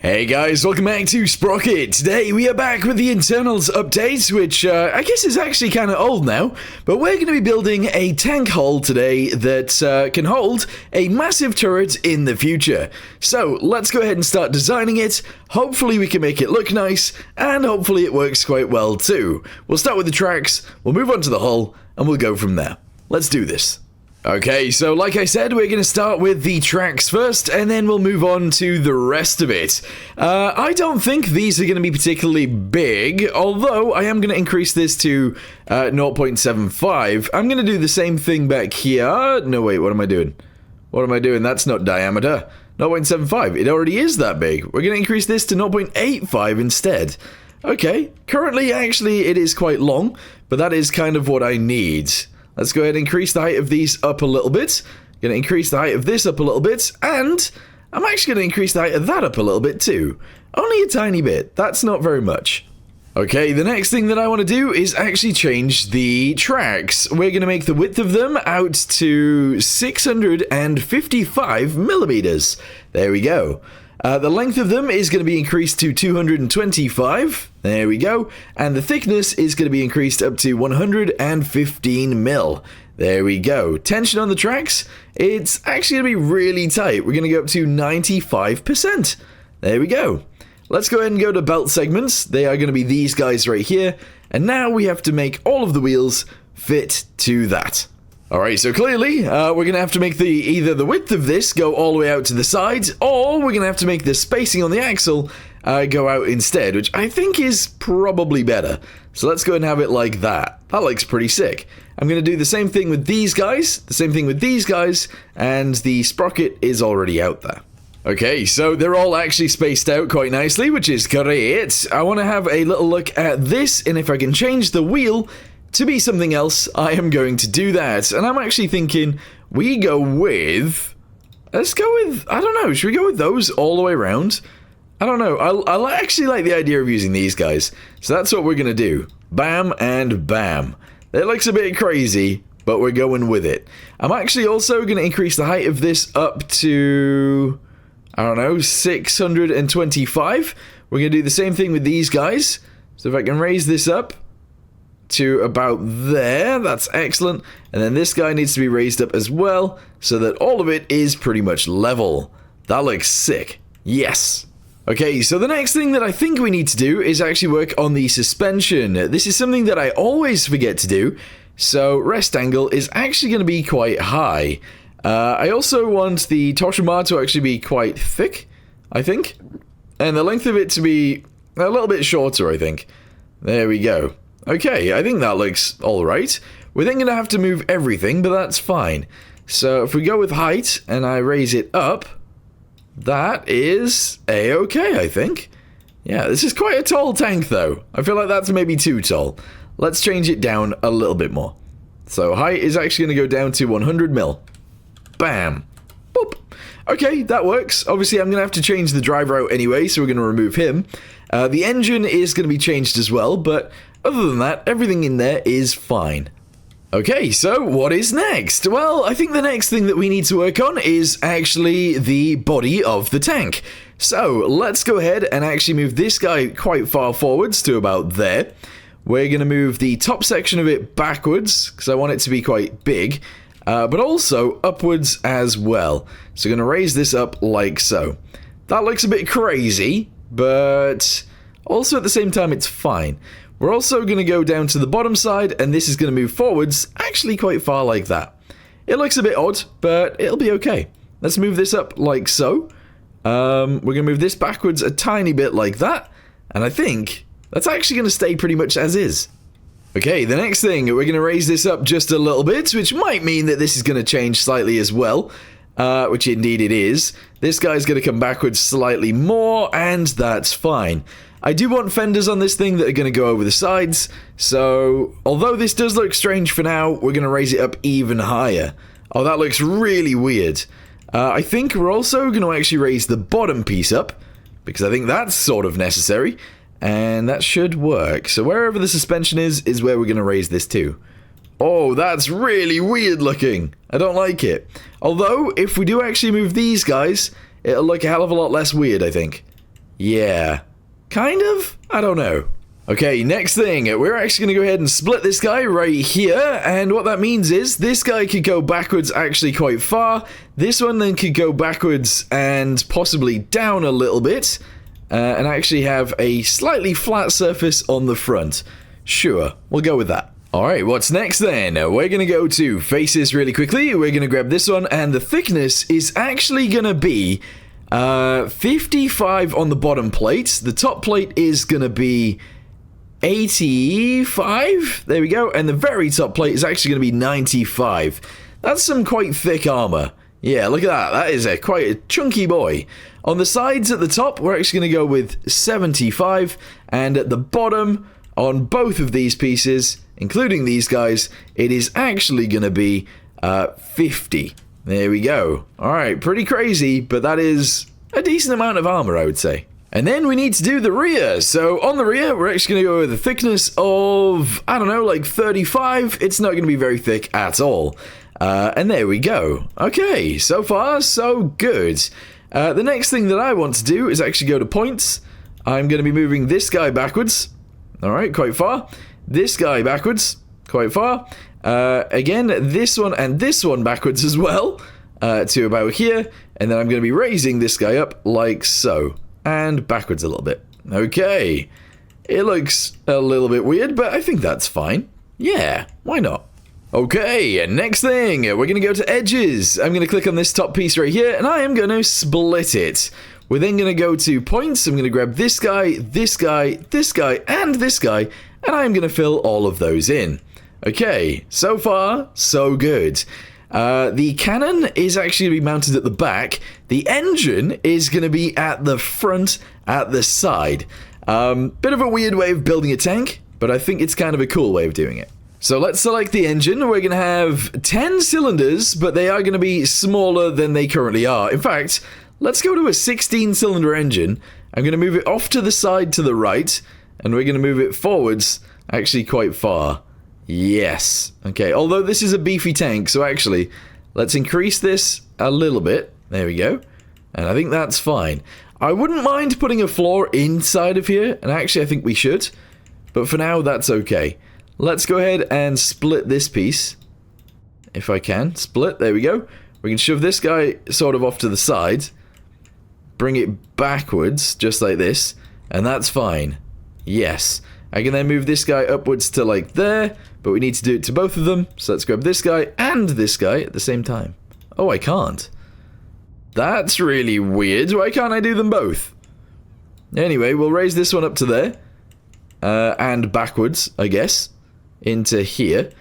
Hey guys, welcome back to Sprocket. Today we are back with the internals update, which I guess is actually kind of old now, but we're going to be building a tank hull today that can hold a massive turret in the future. So let's go ahead and start designing it. Hopefully we can make it look nice, and hopefully it works quite well too. We'll start with the tracks, we'll move on to the hull, and we'll go from there. Let's do this. Okay, so like I said, we're going to start with the tracks first, and then we'll move on to the rest of it. I don't think these are going to be particularly big, although I am going to increase this to 0.75. I'm going to do the same thing back here. No, wait, what am I doing? What am I doing? That's not diameter. 0.75. It already is that big. We're going to increase this to 0.85 instead. Okay, currently, actually, it is quite long, but that is kind of what I need. Let's go ahead and increase the height of these up a little bit. Going to increase the height of this up a little bit. And I'm actually going to increase the height of that up a little bit too. Only a tiny bit. That's not very much. Okay, the next thing that I want to do is actually change the tracks. We're going to make the width of them out to 655 millimeters. There we go. The length of them is going to be increased to 225. There we go. And the thickness is going to be increased up to 115 mil. There we go. Tension on the tracks, it's actually going to be really tight. We're going to go up to 95%. There we go. Let's go ahead and go to belt segments. They are going to be these guys right here. And now we have to make all of the wheels fit to that. Alright, so clearly, we're going to have to make either the width of this go all the way out to the sides, or we're going to have to make the spacing on the axle go out instead, which I think is probably better. So let's go ahead and have it like that. That looks pretty sick. I'm going to do the same thing with these guys, the same thing with these guys, and the sprocket is already out there. Okay, so they're all actually spaced out quite nicely, which is great. I want to have a little look at this, and if I can change the wheel to be something else, I am going to do that. And I'm actually thinking we go with... Let's go with... I don't know. Should we go with those all the way around? I don't know. I actually like the idea of using these guys. So that's what we're going to do. Bam and bam. It looks a bit crazy, but we're going with it. I'm actually also going to increase the height of this up to... I don't know, 625. We're going to do the same thing with these guys. So if I can raise this up to about there, that's excellent. And then this guy needs to be raised up as well, so that all of it is pretty much level. That looks sick. Yes. Okay, so the next thing that I think we need to do is actually work on the suspension. This is something that I always forget to do, so rest angle is actually going to be quite high. I also want the torsion bar to actually be quite thick, I think. And the length of it to be a little bit shorter, I think. There we go. Okay, I think that looks alright. We're then going to have to move everything, but that's fine. So if we go with height, and I raise it up, that is a-okay, I think. Yeah, this is quite a tall tank, though. I feel like that's maybe too tall. Let's change it down a little bit more. So height is actually going to go down to 100 mil. Bam. Boop. Okay, that works. Obviously, I'm going to have to change the driver out anyway, so we're going to remove him. The engine is going to be changed as well, but other than that, everything in there is fine. Okay, so what is next? Well, I think the next thing that we need to work on is actually the body of the tank. So let's go ahead and actually move this guy quite far forwards to about there. We're going to move the top section of it backwards, because I want it to be quite big, but also upwards as well. So I'm going to raise this up like so. That looks a bit crazy, but also at the same time it's fine. We're also going to go down to the bottom side, and this is going to move forwards actually quite far like that. It looks a bit odd, but it'll be okay. Let's move this up like so. We're going to move this backwards a tiny bit like that, and I think that's actually going to stay pretty much as is. Okay, the next thing, we're going to raise this up just a little bit, which might mean that this is going to change slightly as well, which indeed it is. This guy's going to come backwards slightly more, and that's fine. I do want fenders on this thing that are going to go over the sides, so although this does look strange for now, we're going to raise it up even higher. Oh, that looks really weird. I think we're also going to actually raise the bottom piece up, because I think that's sort of necessary, and that should work. So wherever the suspension is where we're going to raise this to. Oh, that's really weird looking. I don't like it. Although, if we do actually move these guys, it'll look a hell of a lot less weird, I think. Yeah. Kind of? I don't know. Okay, next thing, we're actually going to go ahead and split this guy right here, and what that means is this guy could go backwards actually quite far, this one then could go backwards and possibly down a little bit, and actually have a slightly flat surface on the front. Sure, we'll go with that. Alright, what's next then? We're going to go to faces really quickly, we're going to grab this one, and the thickness is actually going to be 55 on the bottom plate, the top plate is going to be 85, there we go, and the very top plate is actually going to be 95. That's some quite thick armor. Yeah, look at that, that is quite a chunky boy. On the sides at the top, we're actually going to go with 75, and at the bottom, on both of these pieces, including these guys, it is actually going to be 50. There we go. Alright, pretty crazy, but that is a decent amount of armor, I would say. And then we need to do the rear. So on the rear, we're actually going to go with a thickness of, I don't know, like 35. It's not going to be very thick at all. And there we go. Okay, so far, so good. The next thing that I want to do is actually go to points. I'm going to be moving this guy backwards. Alright, quite far. This guy backwards, quite far. Again, this one and this one backwards as well, to about here. And then I'm going to be raising this guy up like so. And backwards a little bit. Okay. It looks a little bit weird, but I think that's fine. Yeah, why not? Okay, next thing, we're going to go to edges. I'm going to click on this top piece right here, and I am going to split it. We're then going to go to points. I'm going to grab this guy, this guy, this guy, and this guy, and I'm going to fill all of those in. Okay, so far, so good. The cannon is actually going to be mounted at the back. The engine is going to be at the front, at the side. Bit of a weird way of building a tank, but I think it's kind of a cool way of doing it. So let's select the engine. We're going to have 10 cylinders, but they are going to be smaller than they currently are. In fact, let's go to a 16-cylinder engine. I'm going to move it off to the side to the right, and we're going to move it forwards actually quite far. Yes. Okay, although this is a beefy tank, so actually, let's increase this a little bit. There we go. And I think that's fine. I wouldn't mind putting a floor inside of here, and actually I think we should. But for now, that's okay. Let's go ahead and split this piece. If I can. Split, there we go. We can shove this guy sort of off to the side. Bring it backwards, just like this. And that's fine. Yes. I can then move this guy upwards to like there, but we need to do it to both of them. So let's grab this guy and this guy at the same time. Oh, I can't. That's really weird. Why can't I do them both? Anyway, we'll raise this one up to there. And backwards, I guess, into here.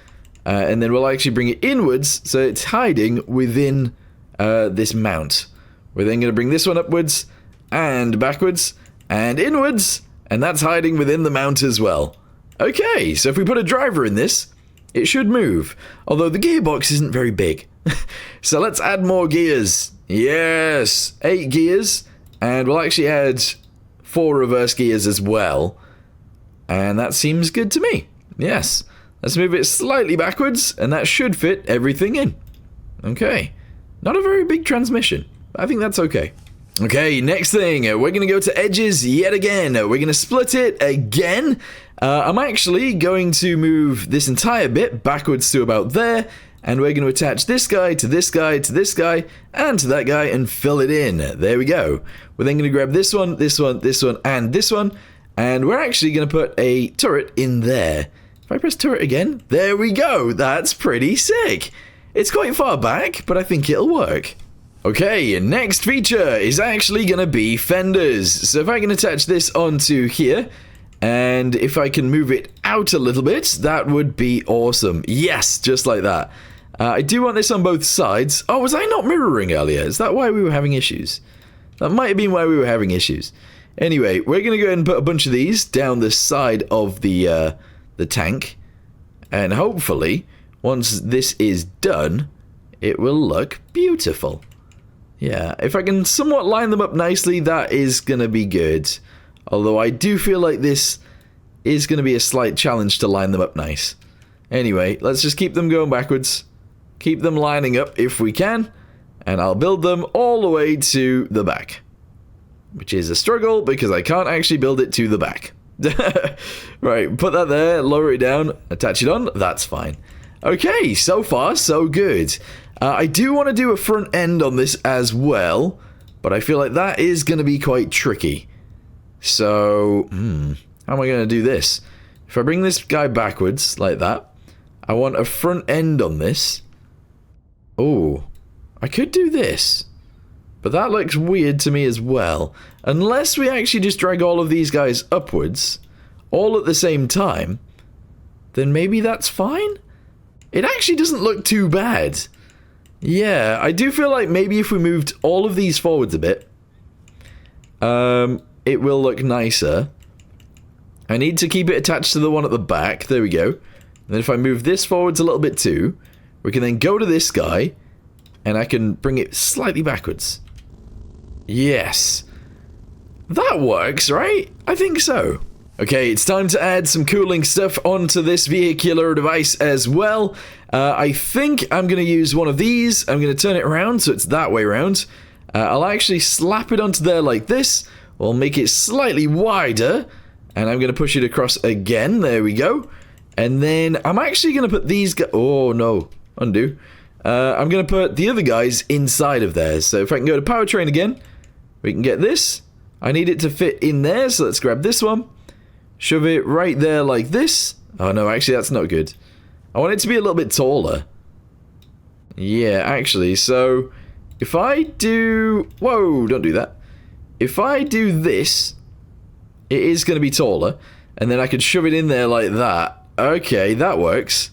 And then we'll actually bring it inwards, so it's hiding within this mount. We're then going to bring this one upwards, and backwards, and inwards. And that's hiding within the mount as well. Okay, so if we put a driver in this, it should move. Although the gearbox isn't very big. So let's add more gears. Yes, 8 gears. And we'll actually add 4 reverse gears as well. And that seems good to me. Yes. Let's move it slightly backwards, and that should fit everything in. Okay. Not a very big transmission. I think that's okay. Okay, next thing, we're going to go to edges yet again. We're going to split it again. I'm actually going to move this entire bit backwards to about there, and we're going to attach this guy to this guy to this guy and to that guy and fill it in. There we go. We're then going to grab this one, this one, this one, and this one, and we're actually going to put a turret in there. If I press turret again, there we go. That's pretty sick. It's quite far back, but I think it'll work. Okay, next feature is actually going to be fenders. So if I can attach this onto here, and if I can move it out a little bit, that would be awesome. Yes, just like that. I do want this on both sides. Oh, was I not mirroring earlier? Is that why we were having issues? That might have been why we were having issues. Anyway, we're going to go ahead and put a bunch of these down the side of the tank. And hopefully, once this is done, it will look beautiful. Yeah, if I can somewhat line them up nicely, that is going to be good. Although I do feel like this is going to be a slight challenge to line them up nice. Anyway, let's just keep them going backwards. Keep them lining up if we can. And I'll build them all the way to the back. which is a struggle because I can't actually build it to the back. Right, put that there, lower it down, attach it on, that's fine. Okay, so far, so good. I do want to do a front end on this as well, but I feel like that is going to be quite tricky. So, how am I going to do this? If I bring this guy backwards, like that, I want a front end on this. Oh, I could do this, but that looks weird to me as well. Unless we actually just drag all of these guys upwards, all at the same time, then maybe that's fine? It actually doesn't look too bad. Yeah, I do feel like maybe if we moved all of these forwards a bit, it will look nicer. I need to keep it attached to the one at the back. There we go. And then if I move this forwards a little bit too, we can then go to this guy, and I can bring it slightly backwards. Yes. That works, right? I think so. Okay, it's time to add some cooling stuff onto this vehicular device as well. I think I'm going to use one of these. I'm going to turn it around so it's that way around. I'll actually slap it onto there like this. We'll make it slightly wider. And I'm going to push it across again. There we go. And then I'm actually going to put these guys... Oh, no. Undo. I'm going to put the other guys inside of there. So if I can go to powertrain again, we can get this. I need it to fit in there, so let's grab this one. Shove it right there like this. Oh, no, actually, that's not good. I want it to be a little bit taller. Yeah, actually, so if I do... Whoa, don't do that. If I do this, it is going to be taller, and then I could shove it in there like that. Okay, that works.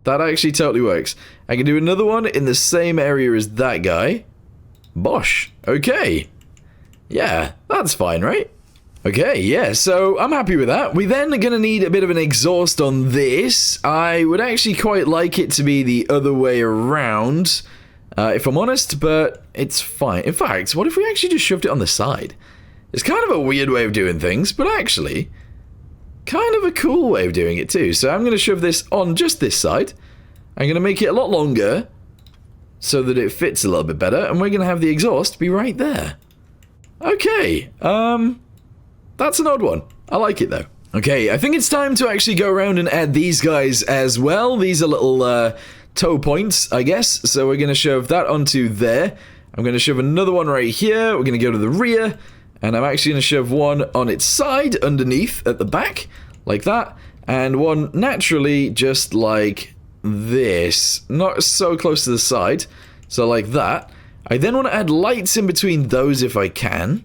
That actually totally works. I can do another one in the same area as that guy. Bosh. Okay. Yeah, that's fine, right? Okay, yeah, so I'm happy with that. We then are going to need a bit of an exhaust on this. I would actually quite like it to be the other way around, if I'm honest, but it's fine. In fact, what if we actually just shoved it on the side? It's kind of a weird way of doing things, but actually, kind of a cool way of doing it too. So I'm going to shove this on just this side. I'm going to make it a lot longer so that it fits a little bit better, and we're going to have the exhaust be right there. Okay, that's an odd one. I like it though. Okay, I think it's time to actually go around and add these guys as well. These are little toe points, I guess. So we're going to shove that onto there. I'm going to shove another one right here. We're going to go to the rear. And I'm actually going to shove one on its side underneath at the back, like that. And one naturally just like this. Not so close to the side. So like that. I then want to add lights in between those if I can.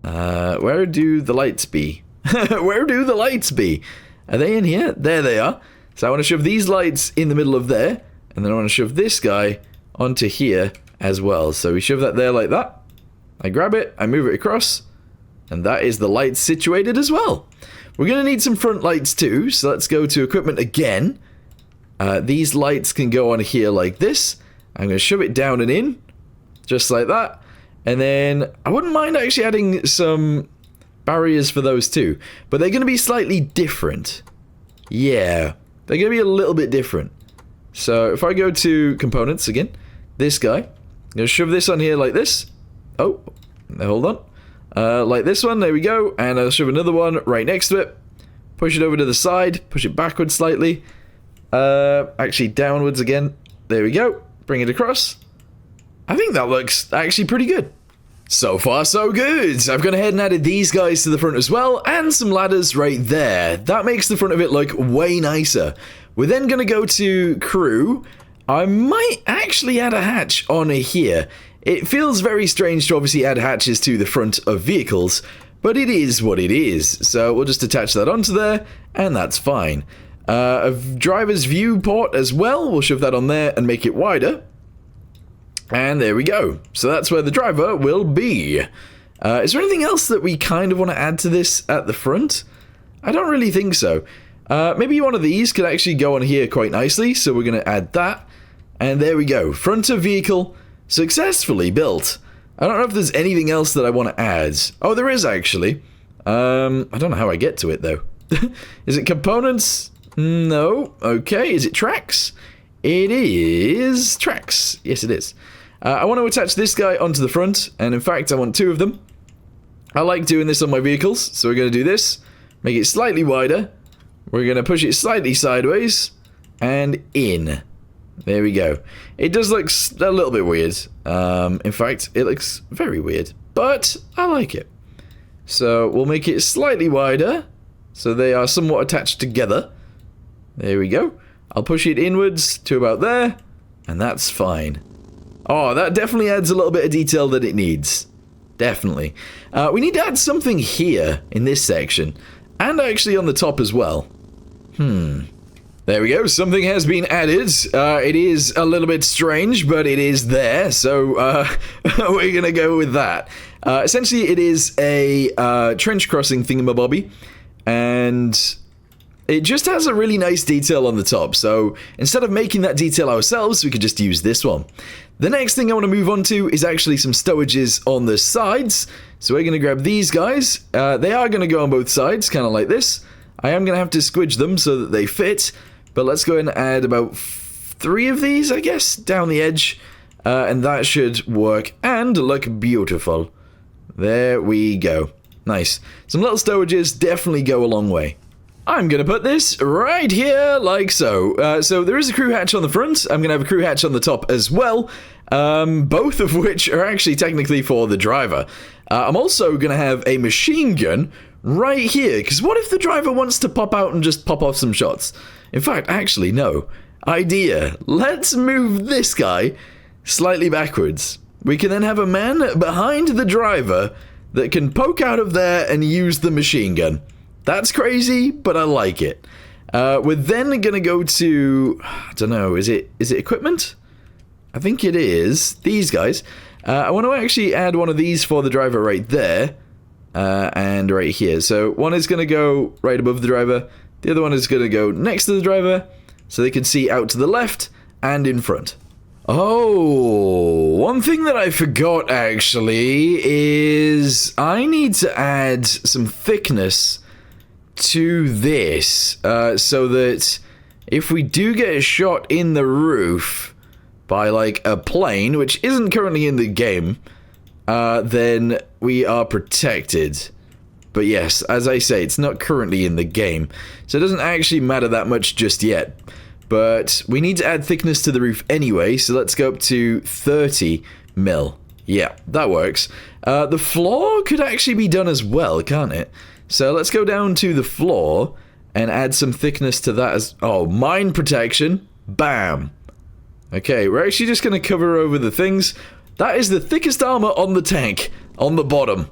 Where do the lights be? Where do the lights be? Are they in here? There they are. So I want to shove these lights in the middle of there. And then I want to shove this guy onto here as well. So we shove that there like that. I grab it, I move it across. And that is the lights situated as well. We're going to need some front lights too. So let's go to equipment again. These lights can go on here like this. I'm going to shove it down and in. Just like that. And then I wouldn't mind actually adding some barriers for those too. But they're going to be slightly different. Yeah, they're going to be a little bit different. So if I go to components again, this guy, I'm going to shove this on here like this. Oh, hold on. Like this one, there we go. And I'll shove another one right next to it. Push it over to the side, push it backwards slightly. Actually downwards again. There we go. Bring it across. I think that looks actually pretty good. So far, so good. I've gone ahead and added these guys to the front as well, and some ladders right there. That makes the front of it look way nicer. We're then going to go to crew. I might actually add a hatch on here. It feels very strange to obviously add hatches to the front of vehicles, but it is what it is. So we'll just attach that onto there, and that's fine. A driver's viewport as well. We'll shove that on there and make it wider. And there we go. So that's where the driver will be. Is there anything else that we kind of want to add to this at the front? I don't really think so. Maybe one of these could actually go on here quite nicely. So we're going to add that. And there we go. Front of vehicle successfully built. I don't know if there's anything else that I want to add. Oh, there is actually. I don't know how I get to it though. Is it components? No. Okay. Is it tracks? It is tracks. Yes, it is. I want to attach this guy onto the front, and in fact, I want two of them. I like doing this on my vehicles, so we're going to do this. Make it slightly wider. We're going to push it slightly sideways. And in. There we go. It does look a little bit weird. In fact, it looks very weird. But I like it. So we'll make it slightly wider. So they are somewhat attached together. There we go. I'll push it inwards to about there. And that's fine. Oh, that definitely adds a little bit of detail that it needs. Definitely. We need to add something here in this section. And actually on the top as well. There we go. Something has been added. It is a little bit strange, but it is there. So we're going to go with that. Essentially, it is a trench crossing thingamabobby. And it just has a really nice detail on the top. So instead of making that detail ourselves, we could just use this one. The next thing I want to move on to is actually some stowages on the sides. So we're going to grab these guys. They are going to go on both sides, kind of like this. I am going to have to squidge them so that they fit. But let's go ahead and add about 3 of these, I guess, down the edge. And that should work and look beautiful. There we go. Nice. Some little stowages definitely go a long way. I'm going to put this right here, like so. So there is a crew hatch on the front. I'm going to have a crew hatch on the top as well. Both of which are actually technically for the driver. I'm also going to have a machine gun right here. Because what if the driver wants to pop out and just pop off some shots? In fact, actually, no. Idea. Let's move this guy slightly backwards. We can then have a man behind the driver that can poke out of there and use the machine gun. That's crazy, but I like it. We're then going to go to, I don't know, is it equipment? I think it is. These guys. I want to actually add one of these for the driver right there. And right here. So one is going to go right above the driver. The other one is going to go next to the driver. So they can see out to the left and in front. Oh, one thing that I forgot actually is I need to add some thickness to this, so that if we do get a shot in the roof by like a plane, which isn't currently in the game, then we are protected. But yes, as I say, it's not currently in the game, so it doesn't actually matter that much just yet. But we need to add thickness to the roof anyway, so let's go up to 30 mil. Yeah, that works. The floor could actually be done as well, can't it? So let's go down to the floor and add some thickness to that as... Oh, mine protection. Bam. Okay, we're actually just going to cover over the things. That is the thickest armor on the tank. On the bottom.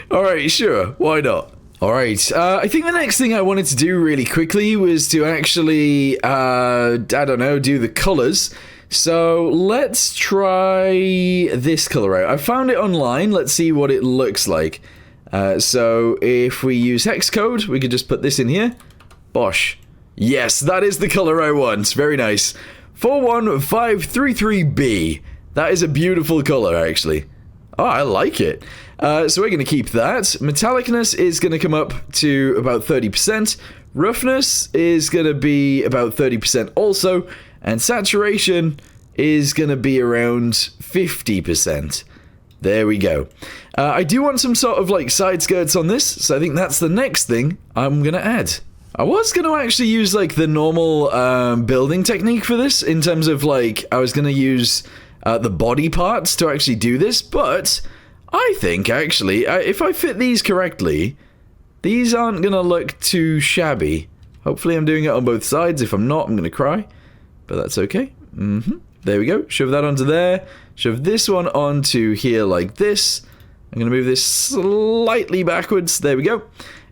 Alright, sure. Why not? Alright, I think the next thing I wanted to do really quickly was to actually, I don't know, do the colors. So let's try this color out. I found it online. Let's see what it looks like. So if we use hex code, we could just put this in here. Bosh. Yes, that is the color I want. Very nice. 41533B. That is a beautiful color, actually. Oh, I like it. So we're going to keep that. Metallicness is going to come up to about 30%. Roughness is going to be about 30% also. And saturation is going to be around 50%. There we go. I do want some sort of like side skirts on this, so I think that's the next thing I'm going to add. I was going to actually use like the normal building technique for this, in terms of like I was going to use the body parts to actually do this, but I think actually if I fit these correctly, these aren't going to look too shabby. Hopefully I'm doing it on both sides. If I'm not, I'm going to cry, but that's okay. There we go. Shove that onto there. Shove this one onto here like this. I'm going to move this slightly backwards. There we go.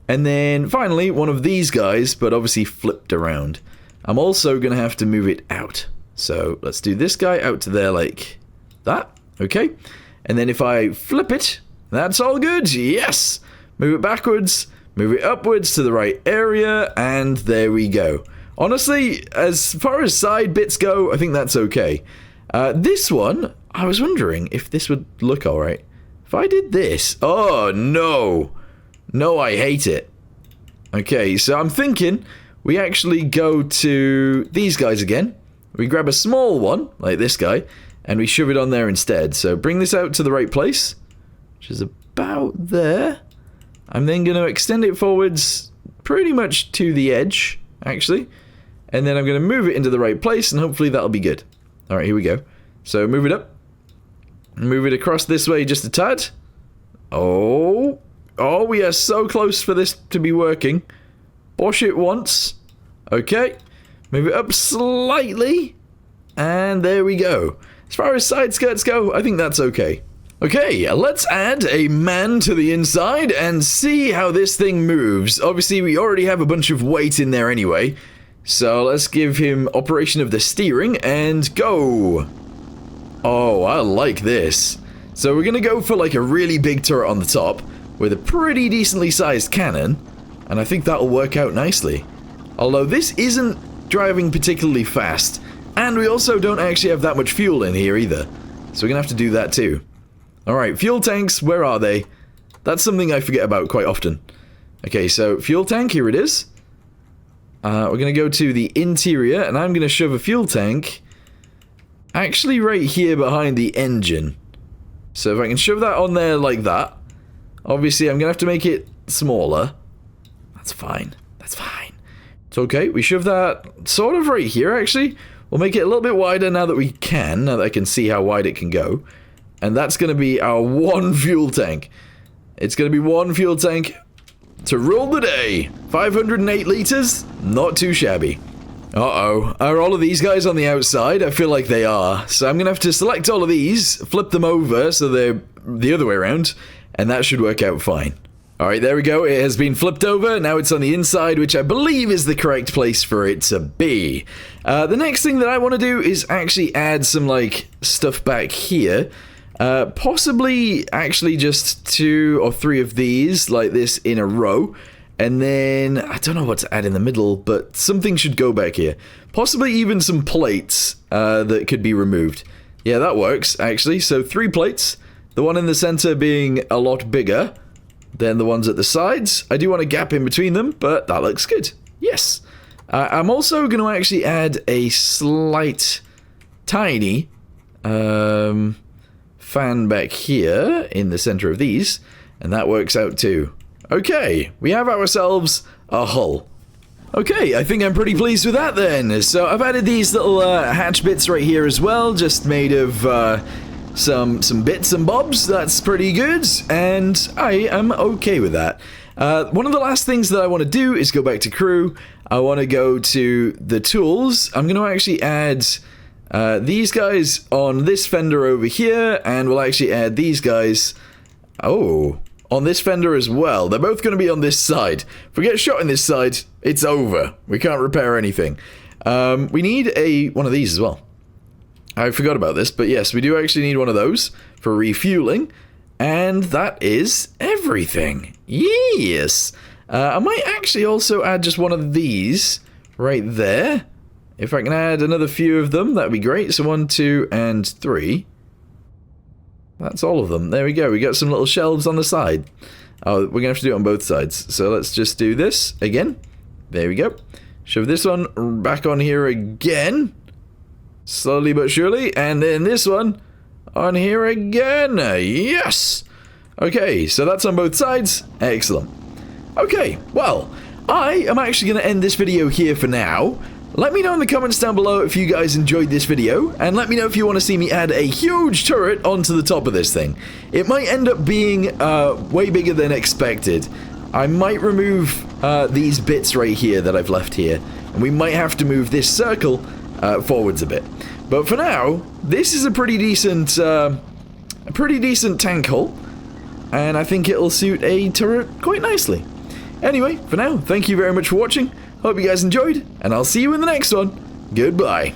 And then finally, one of these guys, but obviously flipped around. I'm also going to have to move it out. So let's do this guy out to there like that. Okay. And then if I flip it, that's all good. Yes. Move it backwards. Move it upwards to the right area. And there we go. Honestly, as far as side bits go, I think that's okay. This one, I was wondering if this would look alright. If I did this... Oh, no. No, I hate it. Okay, so I'm thinking we actually go to these guys again. We grab a small one, like this guy, and we shove it on there instead. So bring this out to the right place, which is about about there. I'm then going to extend it forwards pretty much to the edge, actually. And then I'm going to move it into the right place, and hopefully that'll be good. Alright, here we go. So move it up. Move it across this way just a tad. Oh, we are so close for this to be working. Push it once. Okay. Move it up slightly. And there we go. As far as side skirts go, I think that's okay. Okay, let's add a man to the inside and see how this thing moves. Obviously, we already have a bunch of weight in there anyway. So let's give him operation of the steering and go. Oh, I like this. So we're going to go for like a really big turret on the top with a pretty decently sized cannon. And I think that'll work out nicely. Although this isn't driving particularly fast. And we also don't actually have that much fuel in here either. So we're going to have to do that too. Alright, fuel tanks, where are they? That's something I forget about quite often. Okay, so fuel tank, here it is. We're going to go to the interior, and I'm going to shove a fuel tank actually right here behind the engine. So if I can shove that on there like that, obviously I'm going to have to make it smaller. That's fine. That's fine. It's okay. We shove that sort of right here, actually. We'll make it a little bit wider now that we can, now that I can see how wide it can go. And that's going to be our one fuel tank. It's going to be one fuel tank to rule the day. 508 liters, not too shabby. Uh-oh, are all of these guys on the outside? I feel like they are. So I'm going to have to select all of these, flip them over so they're the other way around, and that should work out fine. Alright, there we go. It has been flipped over. Now it's on the inside, which I believe is the correct place for it to be. The next thing that I want to do is actually add some, like, stuff back here. Possibly actually just 2 or 3 of these, like this, in a row. And then, I don't know what to add in the middle, but something should go back here. Possibly even some plates that could be removed. Yeah, that works, actually. So 3 plates. The one in the center being a lot bigger than the ones at the sides. I do want a gap in between them, but that looks good. Yes. I'm also going to actually add a slight, tiny fan back here in the center of these, and that works out too. Okay, we have ourselves a hull. Okay, I think I'm pretty pleased with that then. So I've added these little hatch bits right here as well, just made of some bits and bobs. That's pretty good, and I am okay with that. One of the last things that I want to do is go back to crew. I want to go to the tools. I'm going to actually add these guys on this fender over here, and we'll actually add these guys, on this fender as well. They're both going to be on this side. If we get shot in this side, it's over. We can't repair anything. We need one of these as well. I forgot about this, but yes, we do actually need one of those for refueling, and that is everything. Yes! I might actually also add just one of these right there. If I can add another few of them, that'd be great. So 1, 2, and 3. That's all of them. There we go. We got some little shelves on the side. Oh, we're going to have to do it on both sides. So let's just do this again. There we go. Shove this one back on here again. Slowly but surely. And then this one on here again. Yes! Okay, so that's on both sides. Excellent. Okay, well, I am actually going to end this video here for now. Let me know in the comments down below if you guys enjoyed this video, and let me know if you want to see me add a huge turret onto the top of this thing. It might end up being way bigger than expected. I might remove these bits right here that I've left here, and we might have to move this circle forwards a bit. But for now, this is a pretty decent tank hull, and I think it'll suit a turret quite nicely. Anyway, for now, thank you very much for watching. Hope you guys enjoyed, and I'll see you in the next one. Goodbye.